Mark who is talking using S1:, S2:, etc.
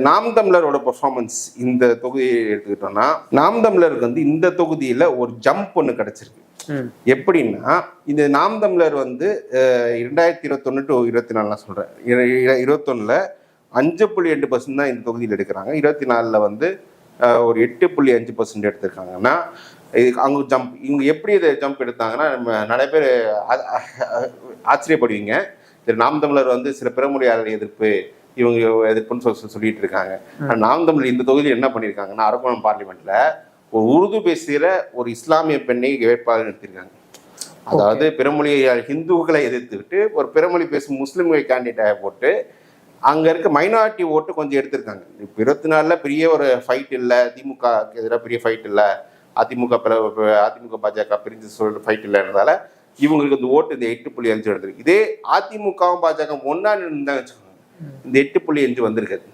S1: நாம் தமிழரோட பெர்ஃபார்மன்ஸ் இந்த தொகுதியை எடுத்துக்கிட்டோம்னா, நாம் தமிழருக்கு வந்து இந்த தொகுதியில ஒரு ஜம்ப் ஒன்று கிடைச்சிருக்கு. எப்படின்னா, இந்த நாம் தமிழர் வந்து 2021 to 24 சொல்றேன், 21ல 5.8% தான் இந்த தொகுதியில் எடுக்கிறாங்க. 24ல வந்து ஒரு 8.5% எடுத்திருக்காங்கன்னா, அவங்க ஜம்ப் இவங்க எப்படி இதை ஜம்ப் எடுத்தாங்கன்னா, நம்ம நிறைய பேர் ஆச்சரியப்படுவீங்க. நாம் தமிழர் வந்து சில பிறமொழியாளர் எதிர்ப்பு இவங்க எதிர்ப்புன்னு சொல்லிட்டு இருக்காங்க. நாம் தமிழர் இந்த தொகுதியில் என்ன பண்ணியிருக்காங்கன்னா, அரக்கோணம் பார்லிமெண்ட்ல ஒரு உருது பேசுகிற ஒரு இஸ்லாமிய பெண்ணை வேட்பாளர் நிறுத்திருக்காங்க. அதாவது பிறமொழியால் ஹிந்துக்களை எதிர்த்துக்கிட்டு ஒரு பிறமொழி பேசும் முஸ்லிம்களை கேண்டிடேட்டாக போட்டு அங்க இருக்க மைனாரிட்டி ஓட்டு கொஞ்சம் எடுத்திருக்காங்க. இப்போ 24ல பெரிய ஒரு ஃபைட் இல்லை, திமுக எதிராக பெரிய ஃபைட் இல்லை, அதிமுக பாஜக பிரிஞ்சு சொல்ற ஃபைட் இல்லைன்றதால இவங்களுக்கு இந்த ஓட்டு இந்த 8.5 எடுத்திருக்கு. இதே அதிமுகவும் பாஜக ஒன்னா இருந்தாங்க, இந்த 8.5 வந்திருக்காது.